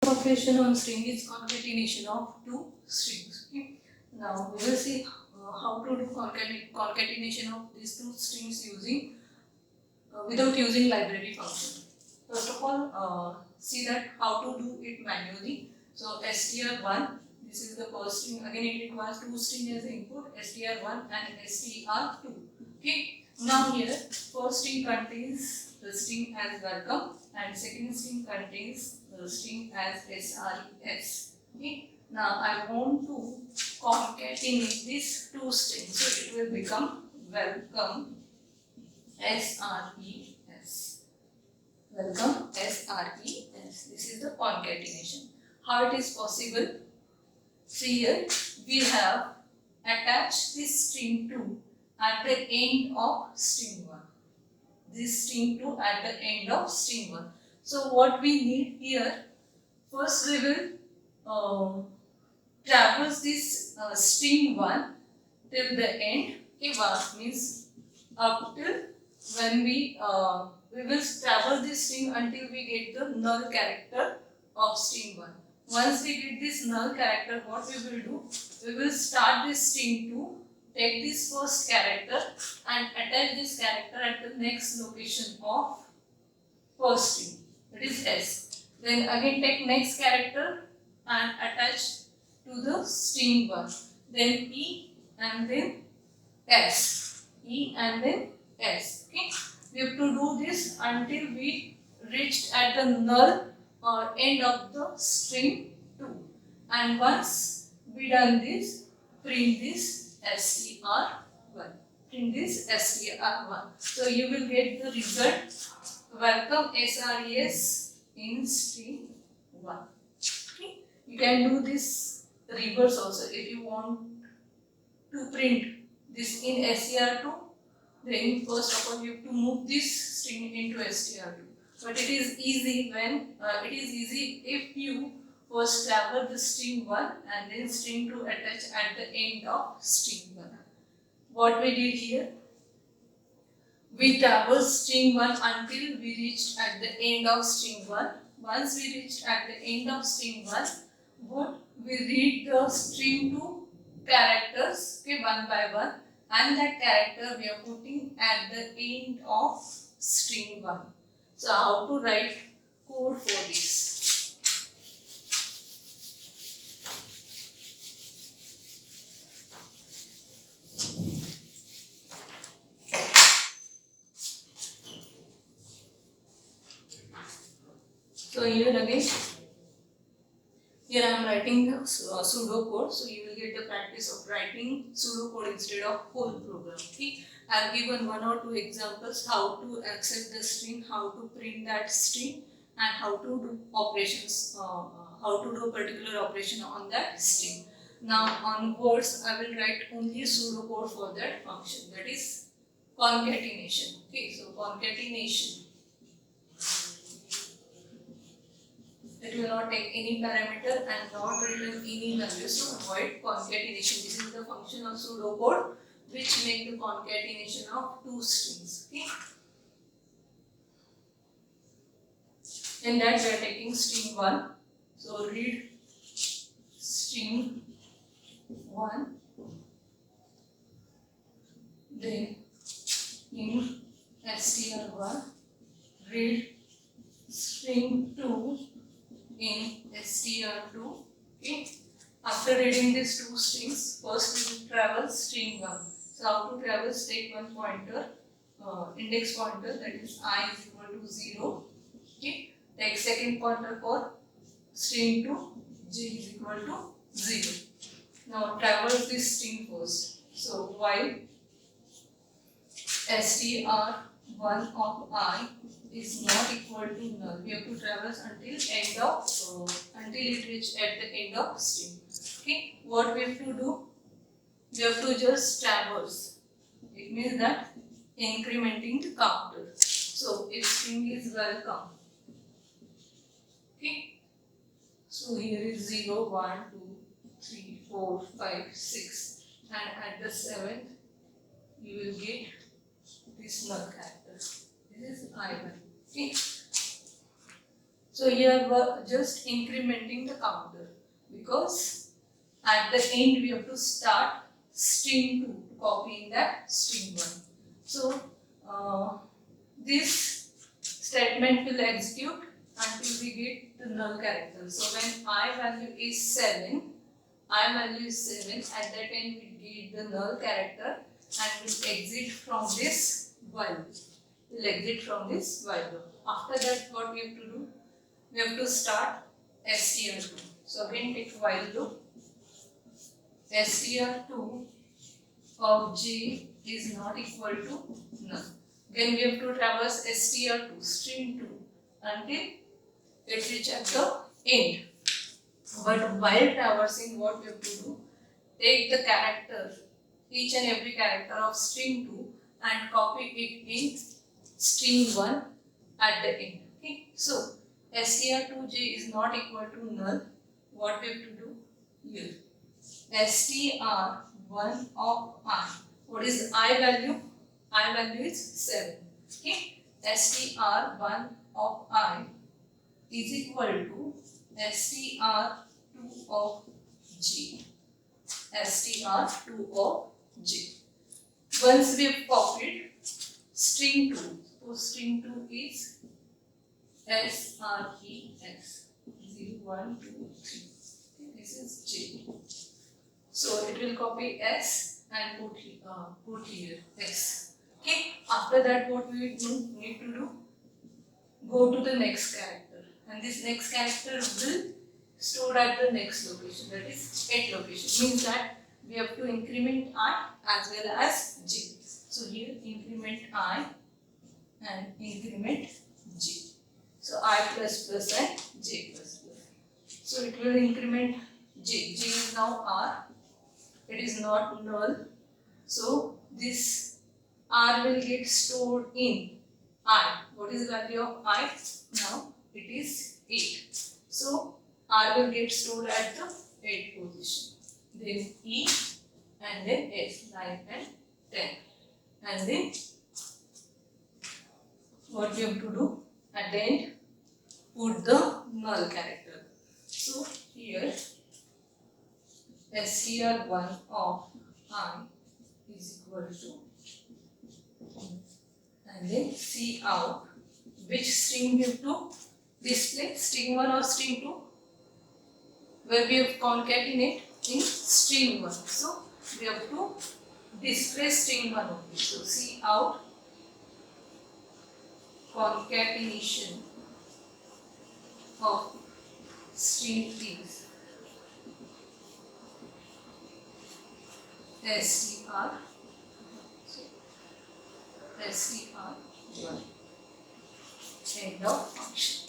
Operation on string is concatenation of two strings. Okay. Now we will see how to do concatenation of these two strings using without using library function. First of all, see that how to do it manually. So str1, this is the first string. Again, it requires two strings as input, str1 and str2. Okay. Now here, first string contains the string as welcome and second string contains the string as SRES. Okay. Now I want to concatenate these two strings, so it will become welcome SRES. Welcome SRES. This is the concatenation. How it is possible? See here, we have attached this string 2 at the end of string 1. This string 2 at the end of string 1. So what we need here, first we will traverse this string 1 till the end. Okay, means up till when we will traverse this string until we get the null character of string 1. Once we get this null character, what we will do? We will start this string 2, take this first character and attach this character at the next location of first string, that is S. Then again take next character and attach to the string 1. Then E and then S. E and then S. Okay. We have to do this until we reached at the null or end of the string 2. And once we done this, print this str1. Print this str1. So you will get the result welcome SRES in string 1. Okay. You can do this reverse also if you want to print this in str2. Then first of all you have to move this string into str2. But it is easy when if you first traverse the string 1 and then string 2 attach at the end of string 1. What we did here, we traversed string 1 until we reached at the end of string 1. Once we reached at the end of string 1, we read the string 2 characters, okay, one by one, and that character we are putting at the end of string 1. So how to write code for this? So here again, here I am writing the pseudo code, so you will get the practice of writing pseudo code instead of whole program. Okay? I have given one or two examples how to access the string, how to print that string, and how to do operations, how to do a particular operation on that string. Now on words, I will write only pseudo code for that function, that is concatenation. Okay, so concatenation. It will not take any parameter and not return any value, so avoid concatenation. This is the function of pseudocode which make the concatenation of two strings. Okay. In that we are taking string 1. So read string 1. Then in str1 read string 2 in str2. Okay. After reading these two strings, first we will traverse string 1. So how to traverse? Take one pointer, index pointer, that is I is equal to 0. Okay. Take second pointer for string 2, j is equal to 0. Now traverse this string first. So while str1 of I is not equal to null, we have to traverse until it reach at the end of string. Okay, what we have to do? We have to just traverse. It means that incrementing the counter. So if string is welcome, okay, so here is 0, 1, 2, 3, 4, 5, 6, and at the 7th you will get this null character. This is I1. Okay. So here we're just incrementing the counter because at the end we have to start string 2 to copy in that string 1. So this statement will execute until we get the null character. So when I value is 7, at that end we get the null character and will exit from this while loop. We'll exit from this while loop. After that, what we have to do? We have to start str2. So again take while loop. str2 of j is not equal to null. Then we have to traverse str2 string 2 until it reaches at the end. But while traversing, what we have to do? Take the character, each and every character of string 2 and copy it in string 1 at the end. Okay. So str2j is not equal to null. What we have to do here? str1 of I. What is I value? I value is 7. Okay. str1 of I is equal to str2 of j. str2 of j. Once we have copied string 2, so string 2 is sres 0, 1, 2, 3. Okay, this is j. So it will copy s and put here s. Okay. After that, what we need to do? Go to the next character, and this next character will store at the next location, that is 8 location. Means that we have to increment I as well as j. So here increment I and increment j. So I plus plus and j plus plus. So it will increment j. J is now r. It is not null. So this r will get stored in I. What is the value of I? Now it is 8. So R will get stored at the 8th position. Then E and then S, 9 and 10. And then what we have to do? At the end, put the null character. So here str1 of I is equal to, and then see out which string we have to display, string 1 or string 2, where we have concatenate in string 1. So we have to display string 1 only. So see out concatenation of string is str1. End of function.